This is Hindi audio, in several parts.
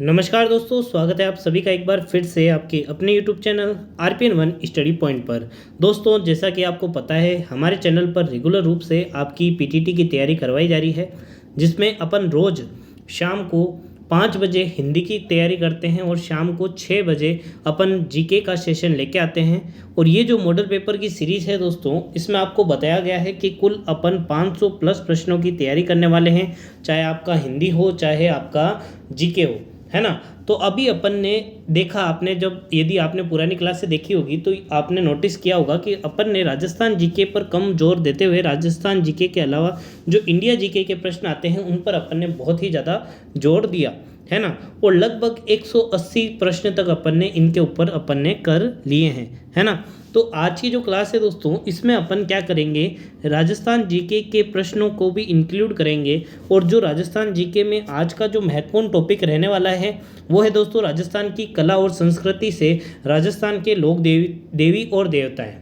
नमस्कार दोस्तों, स्वागत है आप सभी का एक बार फिर से आपके अपने YouTube channel RPN1 study point पर। दोस्तों, जैसा कि आपको पता है, हमारे चैनल पर रेगुलर रूप से आपकी पीटीटी की तैयारी करवाई जा रही है, जिसमें अपन रोज़ शाम को 5 बजे हिंदी की तैयारी करते हैं और शाम को 6 बजे अपन जीके का सेशन लेके आते हैं। और ये जो मॉडल पेपर की सीरीज़ है दोस्तों, इसमें आपको बताया गया है कि कुल अपन 500 प्लस प्रश्नों की तैयारी करने वाले हैं, चाहे आपका हिंदी हो चाहे आपका जीके हो, है ना। तो अभी अपन ने देखा, आपने जब यदि आपने पुरानी क्लास से देखी होगी तो आपने नोटिस किया होगा कि अपन ने राजस्थान जीके पर कम जोर देते हुए राजस्थान जीके के अलावा जो इंडिया जीके के प्रश्न आते हैं उन पर अपन ने बहुत ही ज़्यादा जोर दिया, है ना। और लगभग 180 प्रश्न तक अपन ने इनके ऊपर अपन ने कर लिए हैं, है ना। तो आज की जो क्लास है दोस्तों, इसमें अपन क्या करेंगे, राजस्थान जीके के प्रश्नों को भी इंक्लूड करेंगे। और जो राजस्थान जीके में आज का जो महत्वपूर्ण टॉपिक रहने वाला है वो है दोस्तों राजस्थान की कला और संस्कृति से राजस्थान के लोक देवी और देवताएं,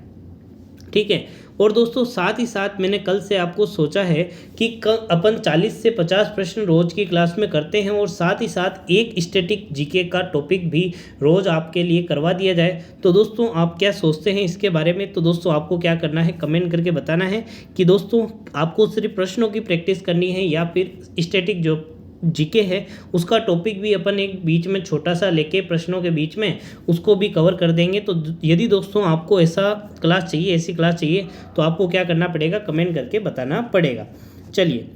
ठीक है। और दोस्तों साथ ही साथ मैंने कल से आपको सोचा है कि अपन 40 से 50 प्रश्न रोज की क्लास में करते हैं और साथ ही साथ एक स्टैटिक जीके का टॉपिक भी रोज आपके लिए करवा दिया जाए। तो दोस्तों आप क्या सोचते हैं इसके बारे में? तो दोस्तों आपको क्या करना है, कमेंट करके बताना है कि दोस्तों आपको सिर्फ प्रश्नों की प्रैक्टिस करनी है या फिर स्टैटिक जो जीके है उसका टॉपिक भी अपन एक बीच में छोटा सा लेके प्रश्नों के बीच में उसको भी कवर कर देंगे। तो यदि दोस्तों आपको ऐसा क्लास चाहिए, ऐसी क्लास चाहिए, तो आपको क्या करना पड़ेगा, कमेंट करके बताना पड़ेगा। चलिए,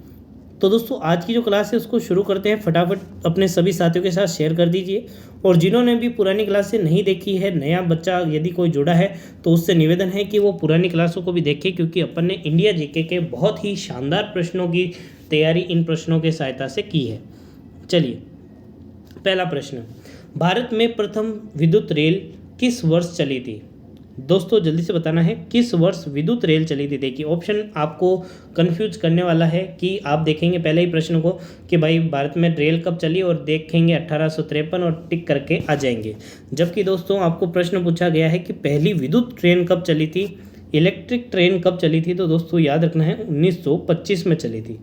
तो दोस्तों आज की जो क्लास है उसको शुरू करते हैं। फटाफट अपने सभी साथियों के साथ शेयर कर दीजिए। और जिन्होंने भी पुरानी क्लासें नहीं देखी है, नया बच्चा यदि कोई जुड़ा है तो उससे निवेदन है कि वो पुरानी क्लासों को भी देखे, क्योंकि अपन ने इंडिया जीके के बहुत ही शानदार प्रश्नों की तैयारी इन प्रश्नों के सहायता से की है। चलिए, पहला प्रश्न, भारत में प्रथम विद्युत रेल किस वर्ष चली थी? दोस्तों जल्दी से बताना है किस वर्ष विद्युत रेल चली थी। देखिए ऑप्शन आपको कंफ्यूज करने वाला है कि आप देखेंगे पहले ही प्रश्न को कि भाई भारत में रेल कब चली और देखेंगे 1853 और टिक करके आ जाएंगे। जबकि दोस्तों आपको प्रश्न पूछा गया है कि पहली विद्युत ट्रेन कब चली थी, इलेक्ट्रिक ट्रेन कब चली थी। तो दोस्तों याद रखना है 1925 में चली थी।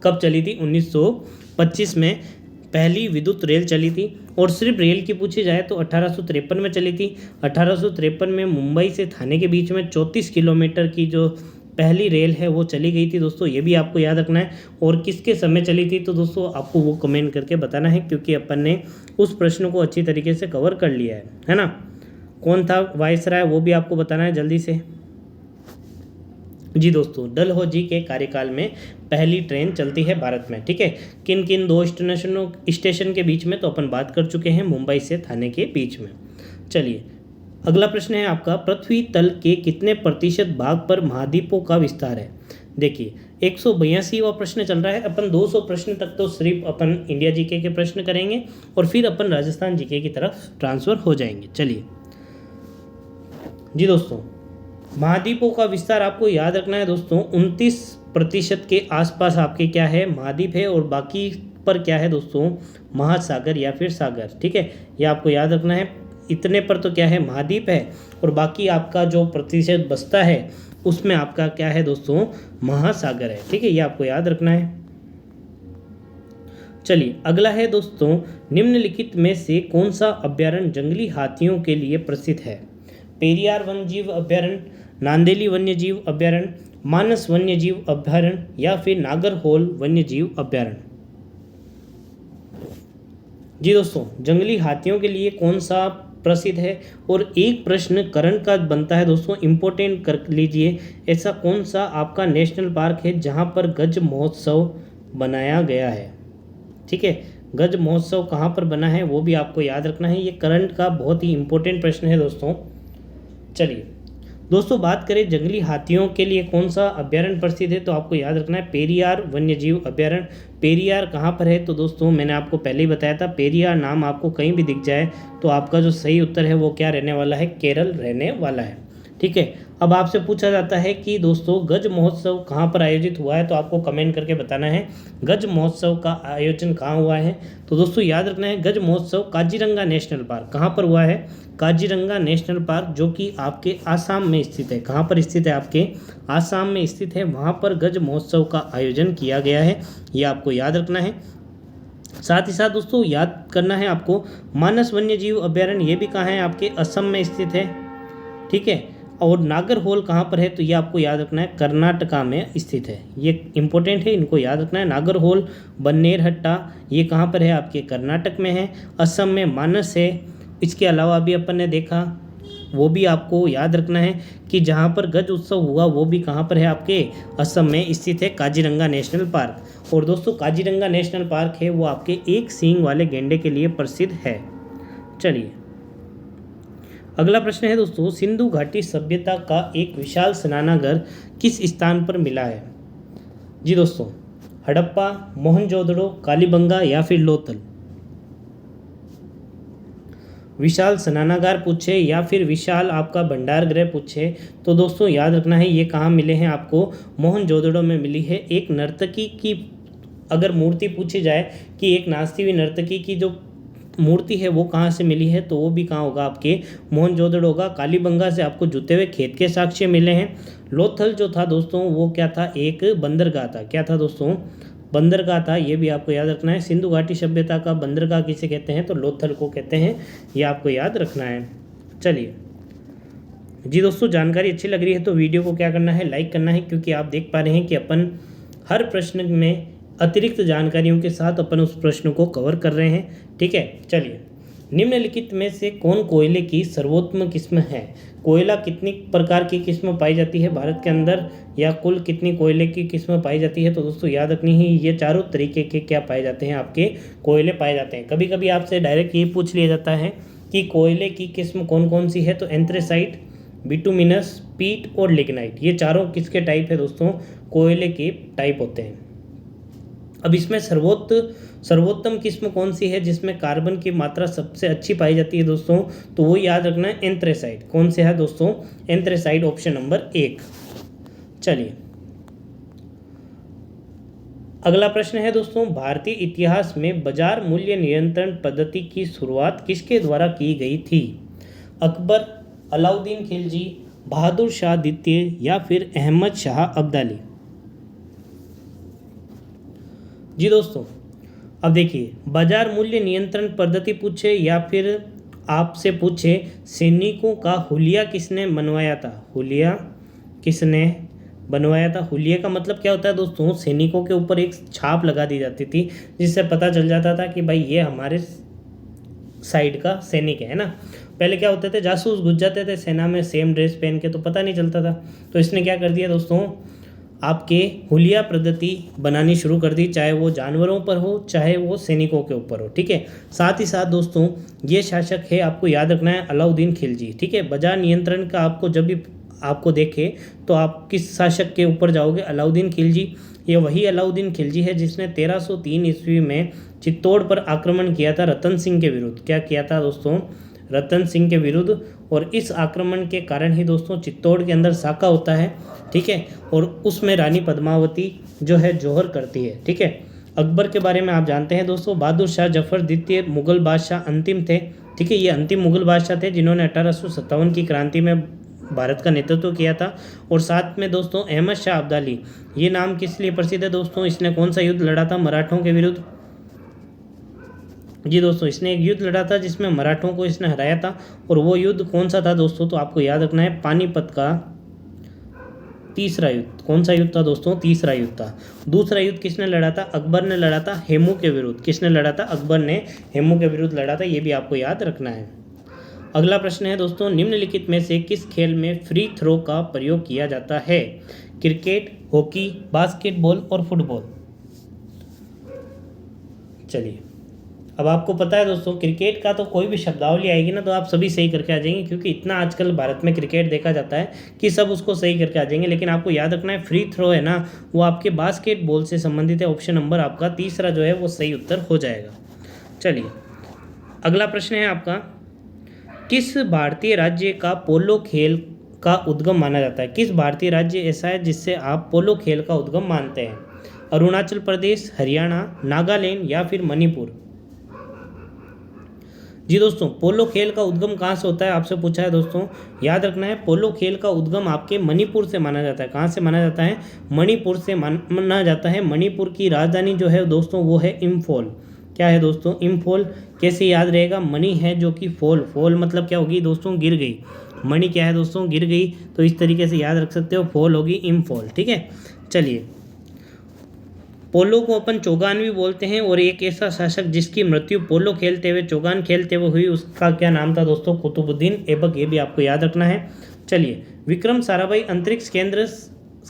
कब चली थी? 1925 में पहली विद्युत रेल चली थी। और सिर्फ रेल की पूछी जाए तो 1853 में चली थी। 1853 में मुंबई से थाने के बीच में 34 किलोमीटर की जो पहली रेल है वो चली गई थी दोस्तों, ये भी आपको याद रखना है। और किसके समय चली थी तो दोस्तों आपको वो कमेंट करके बताना है, क्योंकि अपन ने उस प्रश्न को अच्छी तरीके से कवर कर लिया है ना। कौन था वायसराय वो भी आपको बताना है जल्दी से। जी दोस्तों, डलहौजी के कार्यकाल में पहली ट्रेन चलती है भारत में, ठीक है। किन किन दो स्टेशन के बीच में तो अपन बात कर चुके हैं, मुंबई से थाने के बीच में। चलिए, अगला प्रश्न है आपका, पृथ्वी तल के कितने प्रतिशत भाग पर महाद्वीपों का विस्तार है? देखिए 182वां प्रश्न चल रहा है। अपन 200 प्रश्न तक तो सिर्फ अपन इंडिया जीके के प्रश्न करेंगे और फिर अपन राजस्थान जीके की तरफ ट्रांसफर हो जाएंगे। चलिए जी दोस्तों, महाद्वीपों का विस्तार आपको याद रखना है दोस्तों, 29% के आसपास आपके क्या है, महाद्वीप है। और बाकी पर क्या है दोस्तों, महासागर या फिर सागर, ठीक है। ये आपको याद रखना है, इतने पर तो क्या है, महाद्वीप है। और बाकी आपका जो प्रतिशत बचता है उसमें आपका क्या है दोस्तों, महासागर है, ठीक है। ये आपको याद रखना है। चलिए अगला है दोस्तों, निम्नलिखित में से कौन सा अभ्यारण्य जंगली हाथियों के लिए प्रसिद्ध है? पेरियार वन्यजीव अभ्यारण्य, नांदेली वन्यजीव अभ्यारण्य, मानस वन्यजीव अभ्यारण्य या फिर नागरहोल वन्यजीव अभ्यारण्य। जी दोस्तों, जंगली हाथियों के लिए कौन सा प्रसिद्ध है? और एक प्रश्न करंट का बनता है दोस्तों, इंपॉर्टेंट कर लीजिए, ऐसा कौन सा आपका नेशनल पार्क है जहां पर गज महोत्सव बनाया गया है? ठीक है, गज महोत्सव कहां पर बना है वो भी आपको याद रखना है। ये करंट का बहुत ही इंपॉर्टेंट प्रश्न है दोस्तों। चलिए दोस्तों, बात करें जंगली हाथियों के लिए कौन सा अभ्यारण्य प्रसिद्ध है, तो आपको याद रखना है पेरियार वन्यजीव अभ्यारण्य। पेरियार कहाँ पर है तो दोस्तों मैंने आपको पहले ही बताया था, पेरियार नाम आपको कहीं भी दिख जाए तो आपका जो सही उत्तर है वो क्या रहने वाला है, केरल रहने वाला है, ठीक है। अब आपसे पूछा जाता है कि दोस्तों गज महोत्सव कहाँ पर आयोजित हुआ है, तो आपको कमेंट करके बताना है गज महोत्सव का आयोजन कहाँ हुआ है। तो दोस्तों याद रखना है, गज महोत्सव काजीरंगा नेशनल पार्क कहाँ पर हुआ है, काजीरंगा नेशनल पार्क, जो कि आपके आसाम में स्थित है। कहाँ पर स्थित है? आपके आसाम में स्थित है, वहाँ पर गज महोत्सव का आयोजन किया गया है, ये आपको याद रखना है। साथ ही साथ दोस्तों याद करना है आपको, मानस वन्य जीव अभयारण्य ये भी कहाँ है, आपके असम में स्थित है, ठीक है। और नागरहोल कहाँ पर है, तो ये आपको याद रखना है, कर्नाटका में स्थित है। ये इंपॉर्टेंट है, इनको याद रखना है। नागरहोल, बन्नेरहट्टा ये कहाँ पर है, आपके कर्नाटक में है। असम में मानस है। इसके अलावा अभी अपन ने देखा, वो भी आपको याद रखना है कि जहाँ पर गज उत्सव हुआ वो भी कहाँ पर है, आपके असम में स्थित है, काजीरंगा नेशनल पार्क। और दोस्तों काजीरंगा नेशनल पार्क है वो आपके एक सींग वाले गैंडे के लिए प्रसिद्ध है। चलिए अगला प्रश्न है दोस्तों, सिंधु घाटी सभ्यता का एक विशाल स्नानागार किस स्थान पर मिला है। जी दोस्तों, हड़प्पा, मोहनजोदड़ो, कालीबंगा या फिर लोथल। विशाल स्नानागार पूछे या फिर विशाल आपका भंडार गृह पूछे तो दोस्तों याद रखना है ये कहाँ मिले हैं, आपको मोहनजोदड़ो में मिली है। एक नर्तकी की अगर मूर्ति पूछी जाए कि एक नाचती हुई नर्तकी की जो मूर्ति है वो कहाँ से मिली है, तो वो भी कहाँ होगा, आपके मोहनजोदड़ो होगा। कालीबंगा से आपको जुते हुए खेत के साक्ष्य मिले हैं। लोथल जो था दोस्तों वो क्या था, एक बंदरगाह था। क्या था दोस्तों, बंदरगाह था। ये भी आपको याद रखना है। सिंधु घाटी सभ्यता का बंदरगाह किसे कहते हैं, तो लोथल को कहते हैं। ये आपको याद रखना है। चलिए जी दोस्तों, जानकारी अच्छी लग रही है तो वीडियो को क्या करना है, लाइक करना है, क्योंकि आप देख पा रहे हैं कि अपन हर प्रश्न में अतिरिक्त जानकारियों के साथ अपन उस प्रश्न को कवर कर रहे हैं, ठीक है। चलिए, निम्नलिखित में से कौन कोयले की सर्वोत्तम किस्म है। कोयला कितनी प्रकार की किस्म पाई जाती है भारत के अंदर, या कुल कितनी कोयले की किस्म पाई जाती है, तो दोस्तों याद रखनी है ये चारों तरीके के क्या पाए जाते हैं, आपके कोयले पाए जाते हैं। कभी कभी आपसे डायरेक्ट ये पूछ लिया जाता है कि कोयले की किस्म कौन कौन सी है, तो एंथ्रेसाइट, बिटुमिनस, पीट और लिग्नाइट, ये चारों किसके टाइप है दोस्तों, कोयले के टाइप होते हैं। अब इसमें सर्वोत्तम किस्म कौन सी है जिसमें कार्बन की मात्रा सबसे अच्छी पाई जाती है दोस्तों, तो वो याद रखना है एंथ्रेसाइट। कौन से है दोस्तों, एंथ्रेसाइट, ऑप्शन नंबर 1। चलिए अगला प्रश्न है दोस्तों, भारतीय इतिहास में बाजार मूल्य नियंत्रण पद्धति की शुरुआत किसके द्वारा की गई थी। अकबर, अलाउद्दीन खिलजी, बहादुर शाह द्वितीय या फिर अहमद शाह अब्दाली। जी दोस्तों, अब देखिए, बाजार मूल्य नियंत्रण पद्धति पूछे या फिर आपसे पूछे सैनिकों का हुलिया किसने बनवाया था। हुलिया किसने बनवाया था। हुलिया का मतलब क्या होता है दोस्तों, सैनिकों के ऊपर एक छाप लगा दी जाती थी जिससे पता चल जाता था कि भाई ये हमारे साइड का सैनिक है ना। पहले क्या होते थे, जासूस घुस जाते थे सेना में सेम ड्रेस पहन के, तो पता नहीं चलता था। तो इसने क्या कर दिया दोस्तों, आपके हुलिया पद्धति बनानी शुरू कर दी, चाहे वो जानवरों पर हो चाहे वो सैनिकों के ऊपर हो, ठीक है। साथ ही साथ दोस्तों ये शासक है, आपको याद रखना है, अलाउद्दीन खिलजी, ठीक है। बाजार नियंत्रण का आपको जब भी आपको देखे तो आप किस शासक के ऊपर जाओगे, अलाउद्दीन खिलजी। ये वही अलाउद्दीन खिलजी है जिसने 1303 ईस्वी में चित्तौड़ पर आक्रमण किया था रतन सिंह के विरुद्ध। क्या किया था दोस्तों, रतन सिंह के विरुद्ध। और इस आक्रमण के कारण ही दोस्तों चित्तौड़ के अंदर साका होता है, ठीक है। और उसमें रानी पद्मावती जो है जौहर करती है, ठीक है। अकबर के बारे में आप जानते हैं दोस्तों, बहादुर शाह जफर द्वितीय मुगल बादशाह अंतिम थे, ठीक है। ये अंतिम मुगल बादशाह थे जिन्होंने 1857 की क्रांति में भारत का नेतृत्व किया था। और साथ में दोस्तों अहमद शाह अब्दाली, ये नाम किस लिए प्रसिद्ध है दोस्तों, इसने कौन सा युद्ध लड़ा था मराठों के विरुद्ध। जी दोस्तों, इसने एक युद्ध लड़ा था जिसमें मराठों को इसने हराया था। और वो युद्ध कौन सा था दोस्तों, तो आपको याद रखना है पानीपत का तीसरा युद्ध। कौन सा युद्ध था दोस्तों, तीसरा युद्ध था। दूसरा युद्ध किसने लड़ा था, अकबर ने लड़ा था हेमू के विरुद्ध। किसने लड़ा था, अकबर ने हेमू के विरुद्ध लड़ा था, ये भी आपको याद रखना है। अगला प्रश्न है दोस्तों, निम्नलिखित में से किस खेल में फ्री थ्रो का प्रयोग किया जाता है। क्रिकेट, हॉकी, बास्केटबॉल और फुटबॉल। चलिए, अब आपको पता है दोस्तों क्रिकेट का तो कोई भी शब्दावली आएगी ना तो आप सभी सही करके आ जाएंगे, क्योंकि इतना आजकल भारत में क्रिकेट देखा जाता है कि सब उसको सही करके आ जाएंगे। लेकिन आपको याद रखना है फ्री थ्रो है ना, वो आपके बास्केटबॉल से संबंधित है। ऑप्शन नंबर आपका तीसरा जो है वो सही उत्तर हो जाएगा। चलिए अगला प्रश्न है आपका, किस भारतीय राज्य का पोलो खेल का उद्गम माना जाता है। किस भारतीय राज्य ऐसा है जिससे आप पोलो खेल का उद्गम मानते हैं। अरुणाचल प्रदेश, हरियाणा, नागालैंड या फिर मणिपुर। जी दोस्तों, पोलो खेल का उद्गम कहाँ से होता है आपसे पूछा है दोस्तों। याद रखना है पोलो खेल का उद्गम आपके मणिपुर से माना जाता है। कहाँ से माना जाता है, मणिपुर से माना जाता है। मणिपुर की राजधानी जो है दोस्तों वो है इम्फॉल, क्या है दोस्तों, इम्फॉल। कैसे याद रहेगा, मणि है जो कि फॉल, फॉल मतलब क्या होगी दोस्तों, गिर गई। मणि क्या है दोस्तों, गिर गई, तो इस तरीके से याद रख सकते हो, फॉल होगी इम्फॉल। ठीक है, चलिए। पोलो को अपन चौगान भी बोलते हैं, और एक ऐसा शासक जिसकी मृत्यु पोलो खेलते हुए, चौगान खेलते हुए हुई, उसका क्या नाम था दोस्तों, कुतुबुद्दीन ऐबक। ये भी आपको याद रखना है। चलिए, विक्रम साराभाई अंतरिक्ष केंद्र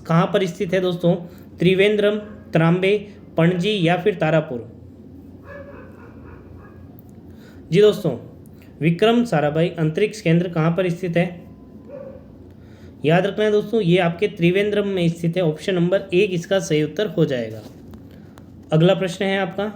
कहाँ पर स्थित है दोस्तों, त्रिवेंद्रम, त्रांबे, पणजी या फिर तारापुर। जी दोस्तों, विक्रम साराभाई अंतरिक्ष केंद्र कहाँ पर स्थित है, याद रखना है दोस्तों, ये आपके त्रिवेंद्रम में स्थित है। ऑप्शन नंबर 1 इसका सही उत्तर हो जाएगा। अगला प्रश्न है आपका,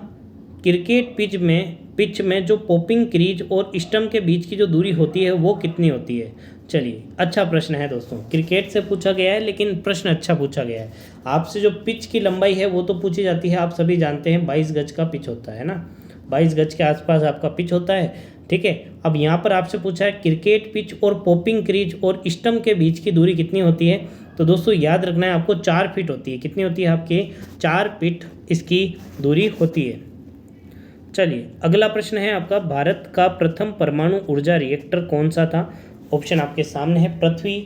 क्रिकेट पिच में जो पॉपिंग क्रीज और स्टंप के बीच की जो दूरी होती है वो कितनी होती है। चलिए, अच्छा प्रश्न है दोस्तों, क्रिकेट से पूछा गया है लेकिन प्रश्न अच्छा पूछा गया है। आपसे जो पिच की लंबाई है वो तो पूछी जाती है, आप सभी जानते हैं 22 गज का पिच होता है ना, 22 गज के आसपास आपका पिच होता है। ठीक है, अब यहाँ पर आपसे पूछा है क्रिकेट पिच और पॉपिंग क्रीज और स्टंप के बीच की दूरी कितनी होती है, तो दोस्तों याद रखना है आपको 4 फीट होती है। कितनी होती है आपके, 4 फीट इसकी दूरी होती है। चलिए, अगला प्रश्न है आपका, भारत का प्रथम परमाणु ऊर्जा रिएक्टर कौन सा था। ऑप्शन आपके सामने है, पृथ्वी,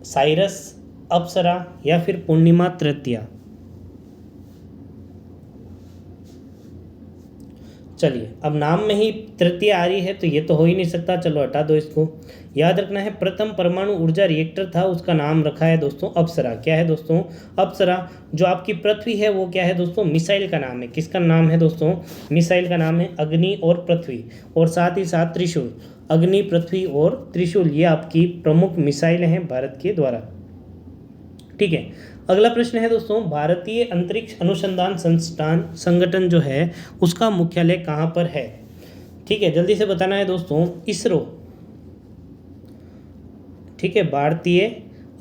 साइरस, अप्सरा या फिर पूर्णिमा तृतीया। चलिए, अब नाम में ही तृतीय आ रही है तो ये तो हो ही नहीं सकता, चलो हटा दो इसको। याद रखना है, प्रथम परमाणु ऊर्जा रिएक्टर था, उसका नाम रखा है दोस्तों अप्सरा। क्या है दोस्तों, अप्सरा। जो आपकी पृथ्वी है वो क्या है दोस्तों, मिसाइल का नाम है। किसका नाम है दोस्तों, मिसाइल का नाम है अग्नि और पृथ्वी, और साथ ही साथ त्रिशूल। अग्नि, पृथ्वी और त्रिशूल, ये आपकी प्रमुख मिसाइलें हैं भारत के द्वारा। ठीक है, अगला प्रश्न है दोस्तों, भारतीय अंतरिक्ष अनुसंधान संस्थान संगठन जो है उसका मुख्यालय कहाँ पर है। ठीक है, जल्दी से बताना है दोस्तों, इसरो। ठीक है, भारतीय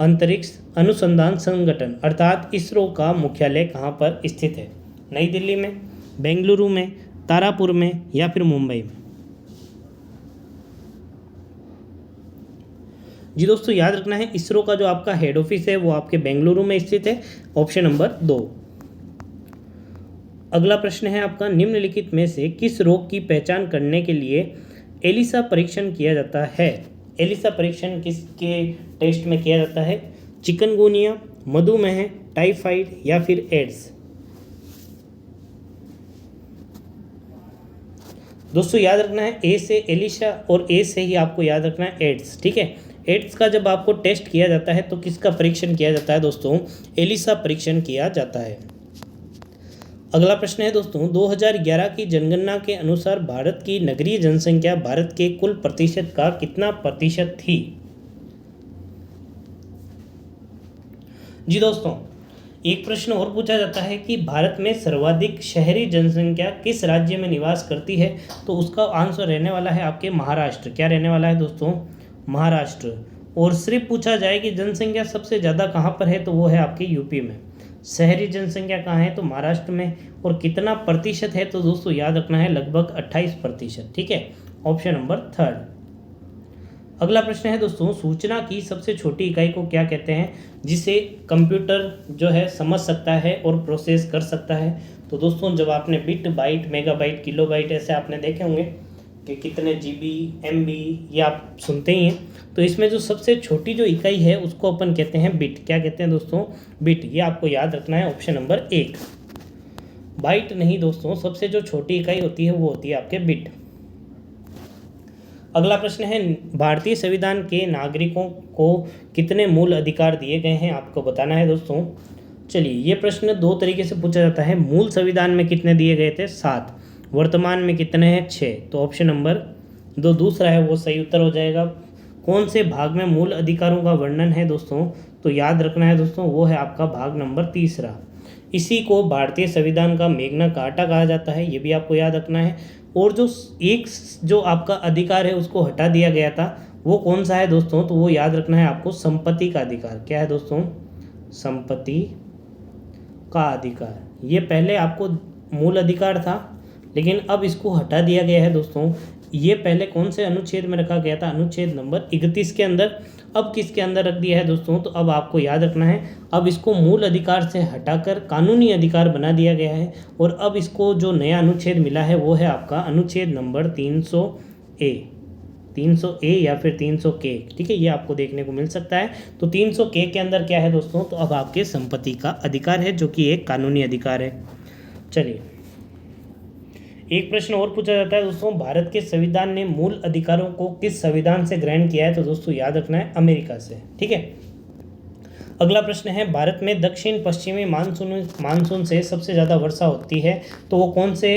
अंतरिक्ष अनुसंधान संगठन अर्थात इसरो का मुख्यालय कहाँ पर स्थित है, नई दिल्ली में, बेंगलुरु में, तारापुर में या फिर मुंबई में। जी दोस्तों, याद रखना है, इसरो का जो आपका हेड ऑफिस है वो आपके बेंगलुरु में स्थित है। Option number 2। अगला प्रश्न है आपका, निम्नलिखित में से किस रोग की पहचान करने के लिए एलिसा परीक्षण किया जाता है। एलिसा परीक्षण किसके टेस्ट में किया जाता है, चिकनगुनिया, मधुमेह, टाइफाइड या फिर एड्स। दोस्तों याद रखना है, ए से एलिसा और ए से ही आपको याद रखना है एड्स। ठीक है, एड्स का जब आपको टेस्ट किया जाता है तो किसका परीक्षण किया जाता है दोस्तों, एलिसा परीक्षण किया जाता है। अगला प्रश्न है दोस्तों, 2011 की जनगणना के अनुसार भारत की नगरीय जनसंख्या भारत के कुल प्रतिशत का कितना प्रतिशत थी। जी दोस्तों, एक प्रश्न और पूछा जाता है कि भारत में सर्वाधिक शहरी जनसंख्या किस राज्य में निवास करती है, तो उसका आंसर रहने वाला है आपके महाराष्ट्र। क्या रहने वाला है दोस्तों, महाराष्ट्र। और सिर्फ पूछा जाए कि जनसंख्या सबसे ज़्यादा कहाँ पर है, तो वो है आपके यूपी में। शहरी जनसंख्या कहाँ है, तो महाराष्ट्र में। और कितना प्रतिशत है, तो दोस्तों याद रखना है लगभग 28%। ठीक है, ऑप्शन नंबर 3। अगला प्रश्न है दोस्तों, सूचना की सबसे छोटी इकाई को क्या कहते हैं जिसे कंप्यूटर जो है समझ सकता है और प्रोसेस कर सकता है। तो दोस्तों, जब आपने बिट, बाइट, मेगाबाइट, किलोबाइट ऐसे आपने देखे होंगे कि कितने GB, MB ये आप सुनते ही हैं, तो इसमें जो सबसे छोटी जो इकाई है उसको अपन कहते हैं बिट। क्या कहते हैं दोस्तों, बिट। ये आपको याद रखना है, ऑप्शन नंबर 1। बाइट नहीं दोस्तों, सबसे जो छोटी इकाई होती है वो होती है आपके बिट। अगला प्रश्न है, भारतीय संविधान के नागरिकों को कितने मूल अधिकार दिए गए हैं, आपको बताना है दोस्तों। चलिए, ये प्रश्न 2 तरीके से पूछा जाता है। मूल संविधान में कितने दिए गए थे, 7। वर्तमान में कितने हैं, 6। तो ऑप्शन नंबर 2 दूसरा है वो सही उत्तर हो जाएगा। कौन से भाग में मूल अधिकारों का वर्णन है दोस्तों, तो याद रखना है दोस्तों, वो है आपका भाग नंबर 3। इसी को भारतीय संविधान का मेग्ना कार्टा कहा जाता है, ये भी आपको याद रखना है। और जो आपका अधिकार है उसको हटा दिया गया था, वो कौन सा है दोस्तों, तो वो याद रखना है आपको संपत्ति का अधिकार। क्या है दोस्तों, संपत्ति का अधिकार। ये पहले आपको मूल अधिकार था, लेकिन अब इसको हटा दिया गया है दोस्तों। ये पहले कौन से अनुच्छेद में रखा गया था? अनुच्छेद नंबर 31 के अंदर। अब किसके अंदर रख दिया है दोस्तों? तो अब आपको याद रखना है, अब इसको मूल अधिकार से हटाकर कानूनी अधिकार बना दिया गया है। और अब इसको जो नया अनुच्छेद मिला है वो है आपका अनुच्छेद नंबर 300A, 300A या फिर 300K, ठीक है, ये आपको देखने को मिल सकता है। तो 300K के अंदर क्या है दोस्तों? तो अब आपके संपत्ति का अधिकार है, जो कि एक कानूनी अधिकार है। चलिए, एक प्रश्न और पूछा जाता है दोस्तों, भारत के संविधान ने मूल अधिकारों को किस संविधान से ग्रहण किया है? तो दोस्तों याद रखना है, अमेरिका से, ठीक है। अगला प्रश्न है, भारत में दक्षिण पश्चिमी मानसून से सबसे ज़्यादा वर्षा होती है, तो वो कौन से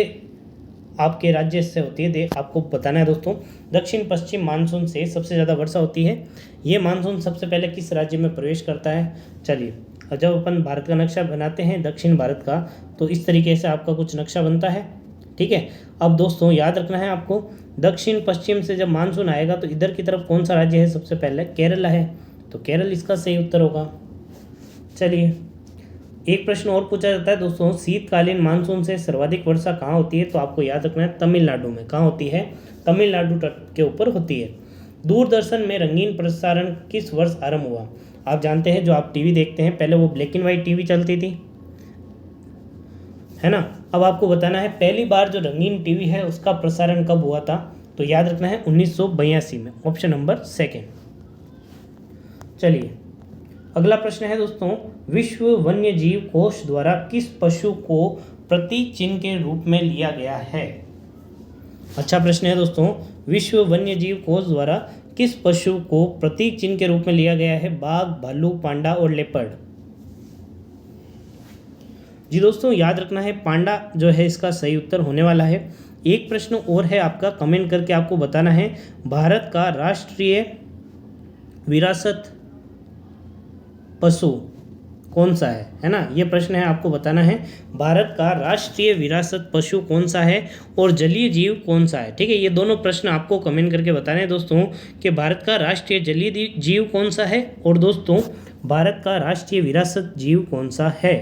आपके राज्य से होती है? आपको बताना है दोस्तों, दक्षिण पश्चिम मानसून से सबसे ज़्यादा वर्षा होती है। ये मानसून सबसे पहले किस राज्य में प्रवेश करता है? चलिए, जब अपन भारत का नक्शा बनाते हैं दक्षिण भारत का, तो इस तरीके से आपका कुछ नक्शा बनता है, ठीक है। अब दोस्तों याद रखना है आपको, दक्षिण पश्चिम से जब मानसून आएगा तो इधर की तरफ कौन सा राज्य है? सबसे पहले केरला है, तो केरल इसका सही उत्तर होगा। चलिए, एक प्रश्न और पूछा जाता है दोस्तों, शीतकालीन मानसून से सर्वाधिक वर्षा कहाँ होती है? तो आपको याद रखना है, तमिलनाडु में। कहाँ होती है? तमिलनाडु तट के ऊपर होती है। दूरदर्शन में रंगीन प्रसारण किस वर्ष आरंभ हुआ? आप जानते हैं, जो आप टीवी देखते हैं, पहले वो ब्लैक एंड व्हाइट टीवी चलती थी, है ना। अब आपको बताना है पहली बार जो रंगीन टीवी है उसका प्रसारण कब हुआ था? तो याद रखना है 1982 में, ऑप्शन नंबर सेकेंड। चलिए, अगला प्रश्न है दोस्तों, विश्व वन्य जीव कोष द्वारा किस पशु को प्रतीक चिन्ह के रूप में लिया गया है? अच्छा प्रश्न है दोस्तों, विश्व वन्य जीव कोष द्वारा किस पशु को प्रतीक चिन्ह के रूप में लिया गया है? बाघ, भालू, पांडा और लेपर्ड। जी दोस्तों, याद रखना है, पांडा जो है इसका सही उत्तर होने वाला है। एक प्रश्न और है आपका, कमेंट करके आपको बताना है, भारत का राष्ट्रीय विरासत पशु कौन सा है ना। ये प्रश्न है, आपको बताना है, भारत का राष्ट्रीय विरासत पशु कौन सा है और जलीय जीव कौन सा है, ठीक है। ये दोनों प्रश्न आपको कमेंट करके बताने हैं दोस्तों, कि भारत का राष्ट्रीय जलीय जीव कौन सा है और दोस्तों भारत का राष्ट्रीय विरासत जीव कौन सा है।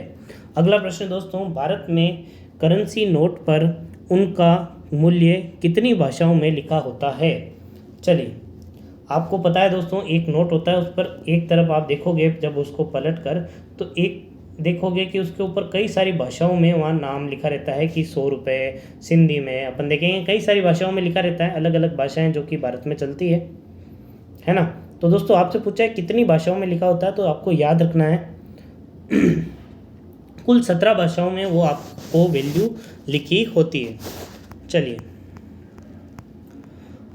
अगला प्रश्न दोस्तों, भारत में करेंसी नोट पर उनका मूल्य कितनी भाषाओं में लिखा होता है? चलिए, आपको पता है दोस्तों, एक नोट होता है, उस पर एक तरफ आप देखोगे जब उसको पलट कर, तो एक देखोगे कि उसके ऊपर कई सारी भाषाओं में वहाँ नाम लिखा रहता है कि 100 रुपये, सिंधी में अपन देखेंगे कई सारी भाषाओं में लिखा रहता है, अलग अलग भाषाएं जो कि भारत में चलती है ना। तो दोस्तों आपसे पूछा है कितनी भाषाओं में लिखा होता है, तो आपको याद रखना है कुल 17 भाषाओं में वो आपको वैल्यू लिखी होती है। चलिए,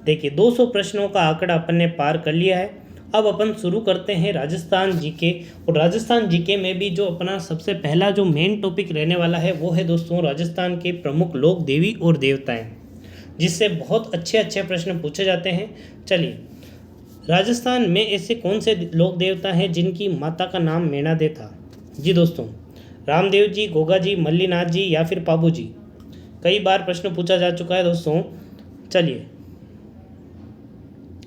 देखिए 200 प्रश्नों का आंकड़ा अपन ने पार कर लिया है। अब अपन शुरू करते हैं राजस्थान जीके, और राजस्थान जीके में भी जो अपना सबसे पहला जो मेन टॉपिक रहने वाला है वो है दोस्तों राजस्थान के प्रमुख लोक देवी और देवताएं, जिससे बहुत अच्छे अच्छे प्रश्न पूछे जाते हैं। चलिए, राजस्थान में ऐसे कौन से लोक देवता हैं जिनकी माता का नाम मेणादे था? जी दोस्तों, रामदेव जी, गोगा जी, मल्लीनाथ जी या फिर पाबू जी। कई बार प्रश्न पूछा जा चुका है दोस्तों। चलिए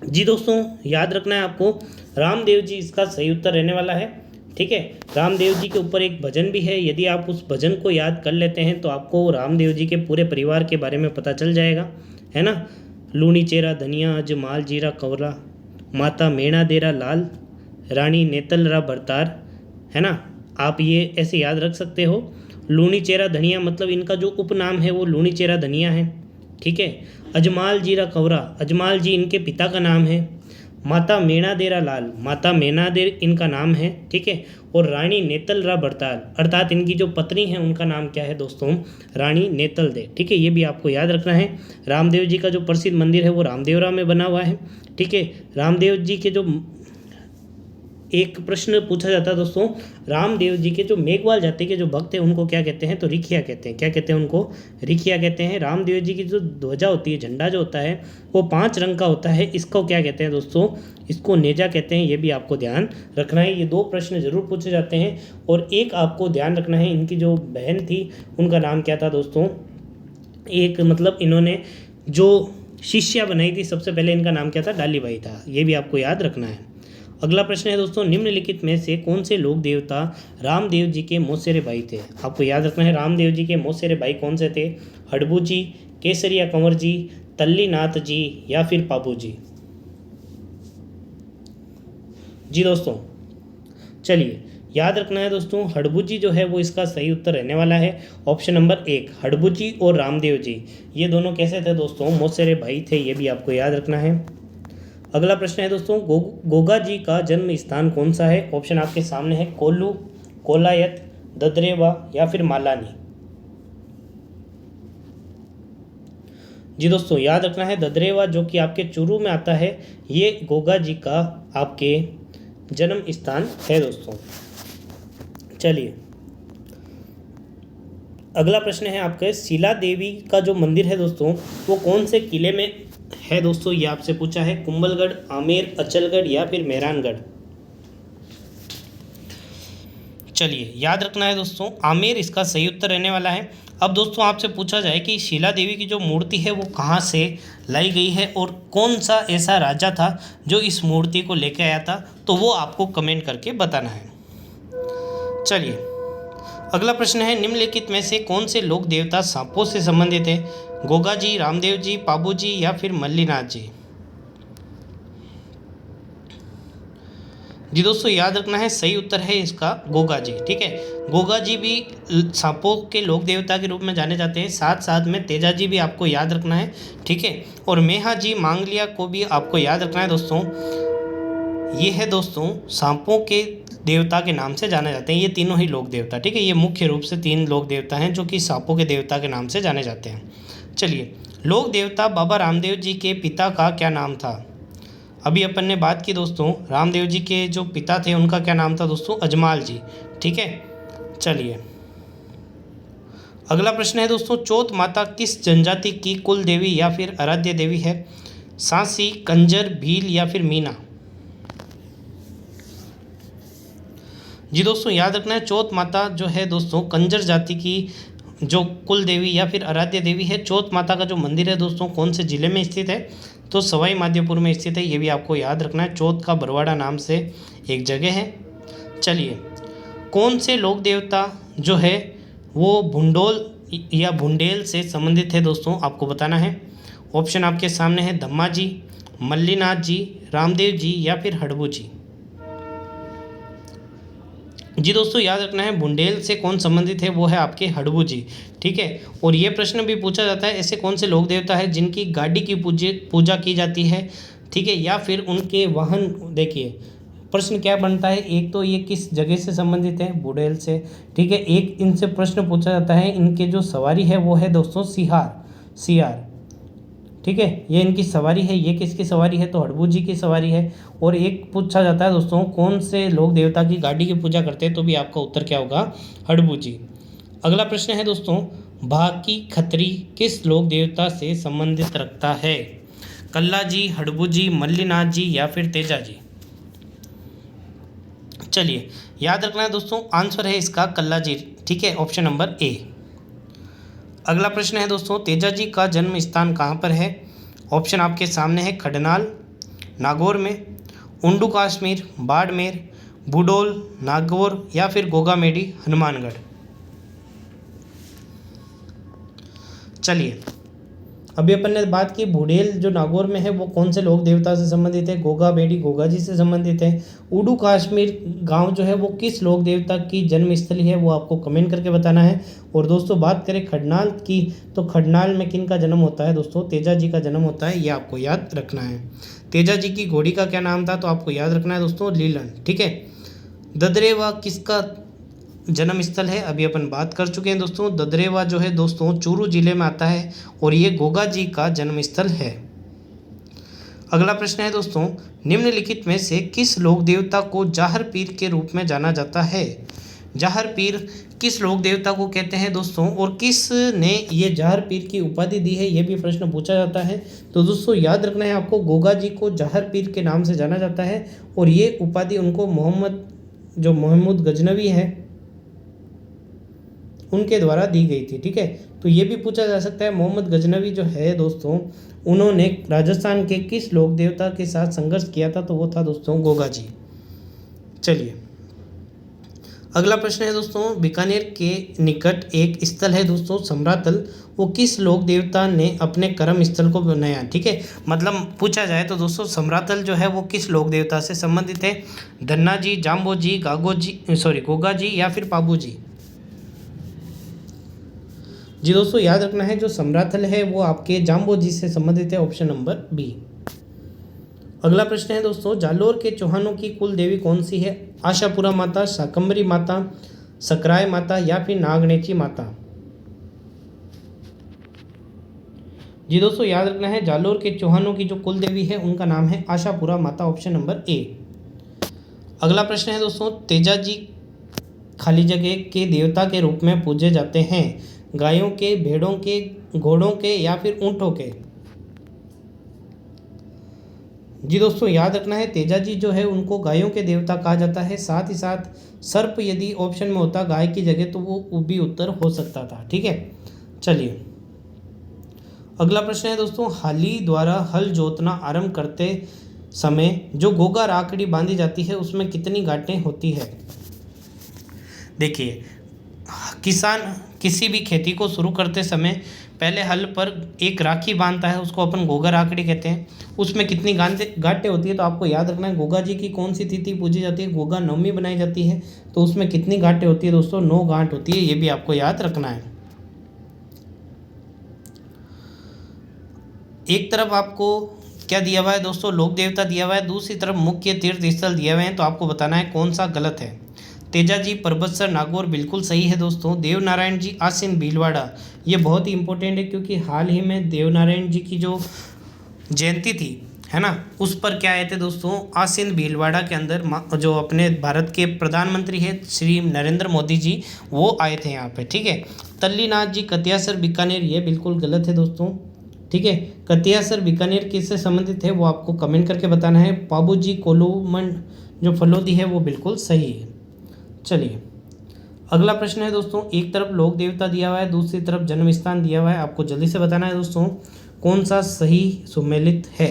जी दोस्तों, याद रखना है आपको, रामदेव जी इसका सही उत्तर रहने वाला है, ठीक है। रामदेव जी के ऊपर एक भजन भी है, यदि आप उस भजन को याद कर लेते हैं तो आपको रामदेव जी के पूरे परिवार के बारे में पता चल जाएगा, है ना। लूणी चेरा धनिया अज माल जीरा कवरा, माता मेणा देरा लाल, रानी नेतलरा भरतार, है ना। आप ये ऐसे याद रख सकते हो। लूणी चेरा धनिया मतलब इनका जो उपनाम है वो लूणी चेरा धनिया है, ठीक है। अजमाल जीरा कवरा, अजमाल जी इनके पिता का नाम है। माता मेणा देरा लाल, माता मेणा देर इनका नाम है, ठीक है। और रानी नेतलरा भरताल अर्थात इनकी जो पत्नी है उनका नाम क्या है दोस्तों? रानी नेतल दे, ठीक है। ये भी आपको याद रखना है। रामदेव जी का जो प्रसिद्ध मंदिर है वो रामदेवरा में बना हुआ है, ठीक है। रामदेव जी के जो एक प्रश्न पूछा जाता है दोस्तों, रामदेव जी के जो मेघवाल जाति के जो भक्त हैं उनको क्या कहते हैं? तो रिखिया कहते हैं। क्या कहते हैं उनको? रिखिया कहते हैं। रामदेव जी की जो ध्वजा होती है, झंडा जो होता है वो 5 रंग का होता है, इसको क्या कहते हैं दोस्तों? इसको नेजा कहते हैं। ये भी आपको ध्यान रखना है। ये 2 प्रश्न जरूर पूछे जाते हैं। और एक आपको ध्यान रखना है, इनकी जो बहन थी उनका नाम क्या था दोस्तों? एक मतलब इन्होंने जो शिष्या बनाई थी सबसे पहले, इनका नाम क्या था? डाली बाई था। ये भी आपको याद रखना है। अगला प्रश्न है दोस्तों, निम्नलिखित में से कौन से लोक देवता रामदेव जी के मौसेरे भाई थे? आपको याद रखना है, रामदेव जी के मौसेरे भाई कौन से थे? हडबू जी, केसरिया कंवर जी, तल्लीनाथ जी या फिर पाबू जी? जी दोस्तों, चलिए याद रखना है दोस्तों, हड़बू जो है वो इसका सही उत्तर रहने वाला है। ऑप्शन नंबर 1 हड़बू जी और रामदेव जी, ये दोनों कैसे थे दोस्तों? मौसेरे भाई थे, ये भी आपको याद रखना है। अगला प्रश्न है दोस्तों, गोगा जी का जन्म स्थान कौन सा है? ऑप्शन आपके सामने है, कोल्लू, कोलायत, ददरेवा या फिर मालानी? जी दोस्तों, याद रखना है ददरेवा जो कि आपके चूरू में आता है, ये गोगा जी का आपके जन्म स्थान है दोस्तों। चलिए अगला प्रश्न है आपके, शिला देवी का जो मंदिर है दोस्तों वो कौन से किले में है दोस्तों? ये आपसे पूछा है, कुंभलगढ़, आमेर, अचलगढ़ या फिर मेहरानगढ़? चलिए याद रखना है दोस्तों, आमेर इसका सही उत्तर रहने वाला है। अब दोस्तों आपसे पूछा जाए कि शिला देवी की जो मूर्ति है वो कहाँ से लाई गई है और कौन सा ऐसा राजा था जो इस मूर्ति को लेकर आया था, तो वो आपको कमेंट करके बताना है। चलिए अगला प्रश्न है, निम्नलिखित में से कौन से लोक देवता सांपों से संबंधित है? गोगा जी, रामदेव जी, पाबू जी या फिर मल्लीनाथ जी? जी दोस्तों, याद रखना है सही उत्तर है इसका गोगा जी। ठीक है, गोगा जी भी सांपों के लोक देवता के रूप में जाने जाते हैं। साथ साथ में तेजा जी भी आपको याद रखना है। ठीक है, और मेहा जी, मांगलिया को भी आपको याद रखना है दोस्तों। ये है दोस्तों सांपों के देवता के नाम से जाने जाते हैं ये तीनों ही लोक देवता। ठीक है, ये मुख्य रूप से 3 लोक देवता हैं जो कि सांपों के देवता के नाम से जाने जाते हैं। चलिए, लोक देवता बाबा रामदेव जी के पिता का क्या नाम था? अभी अपन ने बात की दोस्तों, रामदेव जी के जो पिता थे उनका क्या नाम था दोस्तों? अजमाल जी। ठीक है, चलिए अगला प्रश्न है दोस्तों, चौथ माता किस जनजाति की कुल देवी या फिर आराध्य देवी है? सांसी, कंजर, भील या फिर मीना? जी दोस्तों, याद रखना है चौथ माता जो है दोस्तों कंजर जाति की जो कुल देवी या फिर आराध्य देवी है। चौथ माता का जो मंदिर है दोस्तों कौन से ज़िले में स्थित है? तो सवाई माधोपुर में स्थित है, ये भी आपको याद रखना है। चौथ का बरवाड़ा नाम से एक जगह है। चलिए, कौन से लोक देवता जो है वो भुंडोल या भुंडेल से संबंधित है दोस्तों? आपको बताना है। ऑप्शन आपके सामने है, धम्मा जी, मल्लीनाथ जी, रामदेव जी या फिर हड़बू जी? जी दोस्तों, याद रखना है बुंडेल से कौन संबंधित है? वो है आपके हड़बू जी। ठीक है, और ये प्रश्न भी पूछा जाता है, ऐसे कौन से लोक देवता है जिनकी गाड़ी की पूजा की जाती है? ठीक है, या फिर उनके वाहन। देखिए प्रश्न क्या बनता है, एक तो ये किस जगह से संबंधित है? बुडेल से। ठीक है, एक इनसे प्रश्न पूछा जाता है, इनके जो सवारी है वो है दोस्तों सियार। ठीक है, ये इनकी सवारी है। ये किसकी सवारी है? तो हड़बू जी की सवारी है। और एक पूछा जाता है दोस्तों, कौन से लोक देवता की गाड़ी की पूजा करते हैं? तो भी आपका उत्तर क्या होगा? हड़बू जी। अगला प्रश्न है दोस्तों, भाकी खत्री किस लोक देवता से संबंधित रखता है? कल्ला जी, हड़बू जी, मल्लीनाथ जी या फिर तेजा जी? चलिए याद रखना है दोस्तों, आंसर है इसका कल्ला जी। ठीक है, ऑप्शन नंबर ए। अगला प्रश्न है दोस्तों, तेजा जी का जन्म स्थान कहाँ पर है? ऑप्शन आपके सामने है, खडनाल, नागौर में, उंडू कश्मीर, बाड़मेर, बुडोल, नागौर या फिर गोगामेडी, हनुमानगढ़? चलिए, अभी अपन ने बात की बुडेल जो नागौर में है वो कौन से लोक देवता से संबंधित है? गोगामेडी गोगा जी से संबंधित है। उडू कश्मीर गांव जो है वो किस लोक देवता की जन्मस्थली है? वो आपको कमेंट करके बताना है। और दोस्तों बात करें खडनाल की, तो खडनाल में किन का जन्म होता है दोस्तों? तेजा जी का जन्म होता है, ये आपको याद रखना है। तेजा जी की घोड़ी का क्या नाम था? तो आपको याद रखना है दोस्तों, लीलन। ठीक है, ददरेवा किसका जन्म स्थल है? अभी अपन बात कर चुके हैं दोस्तों, ददरेवा जो है दोस्तों चूरू जिले में आता है और ये गोगा जी का जन्म स्थल है। अगला प्रश्न है दोस्तों, निम्नलिखित में से किस लोक देवता को जाहर पीर के रूप में जाना जाता है? जाहर पीर किस लोक देवता को कहते हैं दोस्तों, और किस ने ये जाहर पीर की उपाधि दी है? ये भी प्रश्न पूछा जाता है। तो दोस्तों याद रखना है आपको, गोगा जी को जाहर पीर के नाम से जाना जाता है और ये उपाधि उनको मोहम्मद गजनवी है उनके द्वारा दी गई थी। ठीक है, तो ये भी पूछा जा सकता है, मोहम्मद गजनवी जो है दोस्तों उन्होंने राजस्थान के किस लोक देवता के साथ संघर्ष किया था? तो वो था दोस्तों गोगा जी। चलिए अगला प्रश्न है दोस्तों, बीकानेर के निकट एक स्थल है दोस्तों समरातल वो किस लोक देवता ने अपने कर्म स्थल को बनाया। ठीक है, मतलब पूछा जाए तो दोस्तों समरातल जो है वो किस लोक देवता से संबंधित है, धन्ना जी, जाम्बो जी, गोगा जी या फिर पाबू जी। जी दोस्तों याद रखना है जो समरातल है वो आपके जाम्बो जी से संबंधित है, ऑप्शन नंबर बी। अगला प्रश्न है दोस्तों, जालोर के चौहानों की कुल देवी कौन सी है, आशापुरा माता, शाकंभरी माता, सकराय माता या फिर नागनेची माता। जी दोस्तों याद रखना है जालोर के चौहानों की जो कुल देवी है उनका नाम है आशापुरा माता, ऑप्शन नंबर ए। अगला प्रश्न है दोस्तों, तेजाजी खाली जगह के देवता के रूप में पूजे जाते हैं, गायों के, भेड़ों के, घोड़ों के या फिर ऊंटों के। जी दोस्तों याद रखना है तेजाजी जो है उनको गायों के देवता कहा जाता है, साथ ही साथ सर्प यदि ऑप्शन में होता गाय की जगह तो वो भी उत्तर हो सकता था। ठीक है, चलिए अगला प्रश्न है दोस्तों, हाली द्वारा हल जोतना आरंभ करते समय जो गोगा राकड़ी बांधी जाती है उसमें कितनी गांठें होती है। देखिए किसान किसी भी खेती को शुरू करते समय पहले हल पर एक राखी बांधता है, उसको अपन गोगा राकड़ी कहते हैं। उसमें कितनी गांठें होती है तो आपको याद रखना है गोगा जी की कौन सी तिथि पूजी जाती है, गोगा नवमी बनाई जाती है, तो उसमें कितनी गांठें होती है दोस्तों, 9 गांठ होती है, ये भी आपको याद रखना है। एक तरफ आपको क्या दिया हुआ है दोस्तों, लोक देवता दिया हुआ है, दूसरी तरफ मुख्य तीर्थ स्थल दिए हुए हैं, तो आपको बताना है कौन सा गलत है। तेजाजी, परबतसर, नागौर बिल्कुल सही है दोस्तों। देवनारायण जी, आसीन, भीलवाड़ा ये बहुत ही इंपॉर्टेंट है क्योंकि हाल ही में देवनारायण जी की जो जयंती थी है ना, उस पर क्या आए थे दोस्तों, आसीन भीलवाड़ा के अंदर जो अपने भारत के प्रधानमंत्री है श्री नरेंद्र मोदी जी वो आए थे यहाँ पे। ठीक है, तल्लीनाथ जी, कतियासर, बीकानेर ये बिल्कुल गलत है दोस्तों। ठीक है, कतियासर बीकानेर किससे संबंधित है वो आपको कमेंट करके बताना है। पाबूजी कोलूमंड जो फलोदी है वो बिल्कुल सही है। चलिए अगला प्रश्न है दोस्तों, एक तरफ लोक देवता दिया हुआ है, दूसरी तरफ जन्म स्थान दिया हुआ है, आपको जल्दी से बताना है दोस्तों कौन सा सही सुमेलित है।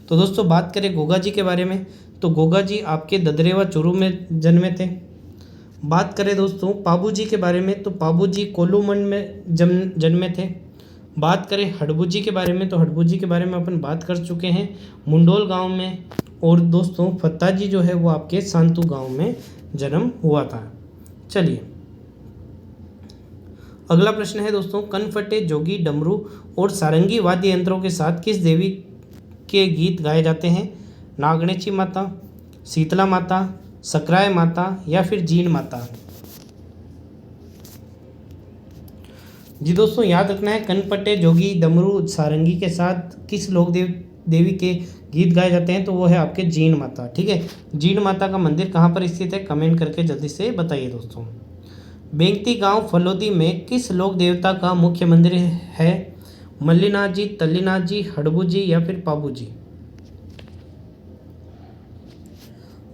तो दोस्तों बात करें गोगा जी के बारे में तो गोगा जी आपके ददरेवा चूरू में जन्मे थे। बात करें दोस्तों पाबू जी के बारे में तो पाबू जी कोलूमंड में जन्मे थे। बात करें हड़बू जी के बारे में तो हड़बू जी के बारे में अपन बात कर चुके हैं, मुंडोल गांव में। और दोस्तों फत्ता जी जो है वो आपके सांतू गांव में जन्म हुआ था। चलिए अगला प्रश्न है दोस्तों, कनफटे, जोगी, डमरू और सारंगी वाद्य यंत्रों के साथ किस देवी के गीत गाए जाते हैं, नागणेची माता, शीतला माता, सकराय माता या फिर जीन माता। जी दोस्तों याद रखना है कनपटे, जोगी, डमरू, सारंगी के साथ किस लोक देवी के गीत गाए जाते हैं तो वो है आपके जीन माता। ठीक है, जीन माता का मंदिर कहाँ पर स्थित है कमेंट करके जल्दी से बताइए दोस्तों। बेंगती गांव फलोदी में किस लोक देवता का मुख्य मंदिर है, मल्लीनाथ जी, तल्लीनाथ जी, हड़बू जी या फिर पाबू जी।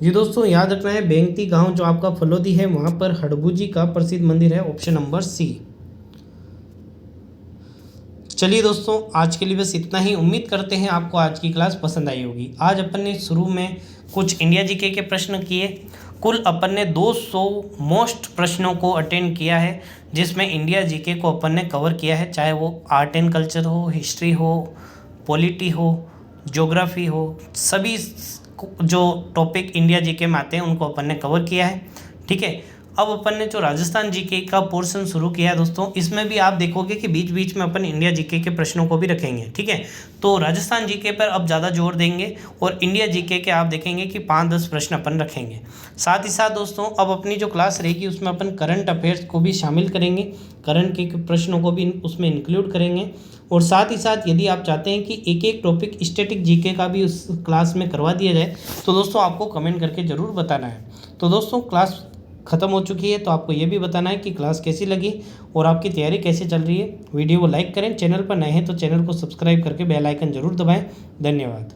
जी दोस्तों याद रखना है बेंगती गांव जो आपका फलोदी है वहां पर हड़बू जी का प्रसिद्ध मंदिर है, ऑप्शन नंबर सी। चलिए दोस्तों आज के लिए बस इतना ही, उम्मीद करते हैं आपको आज की क्लास पसंद आई होगी। आज अपन ने शुरू में कुछ इंडिया जीके के प्रश्न किए, कुल अपन ने 200 मोस्ट प्रश्नों को अटेंड किया है जिसमें इंडिया जीके को अपन ने कवर किया है, चाहे वो आर्ट एंड कल्चर हो, हिस्ट्री हो, पॉलिटी हो, ज्योग्राफी हो, सभी जो टॉपिक इंडिया जीके में आते हैं उनको अपन ने कवर किया है। ठीक है, अब अपन ने जो राजस्थान जीके का पोर्शन शुरू किया है दोस्तों, इसमें भी आप देखोगे कि बीच बीच में अपन इंडिया जीके के प्रश्नों को भी रखेंगे। ठीक है, तो राजस्थान जीके पर अब ज़्यादा जोर देंगे और इंडिया जीके के आप देखेंगे कि 5-10 प्रश्न अपन रखेंगे। साथ ही साथ दोस्तों अब अपनी जो क्लास रहेगी उसमें अपन करंट अफेयर्स को भी शामिल करेंगे, करंट के प्रश्नों को भी उसमें इंक्लूड करेंगे। और साथ ही साथ यदि आप चाहते हैं कि एक एक टॉपिक स्टैटिक जीके का भी उस क्लास में करवा दिया जाए तो दोस्तों आपको कमेंट करके ज़रूर बताना है। तो दोस्तों क्लास ख़त्म हो चुकी है, तो आपको ये भी बताना है कि क्लास कैसी लगी और आपकी तैयारी कैसे चल रही है। वीडियो को लाइक करें, चैनल पर नए हैं तो चैनल को सब्सक्राइब करके बेल आइकन जरूर दबाएं। धन्यवाद।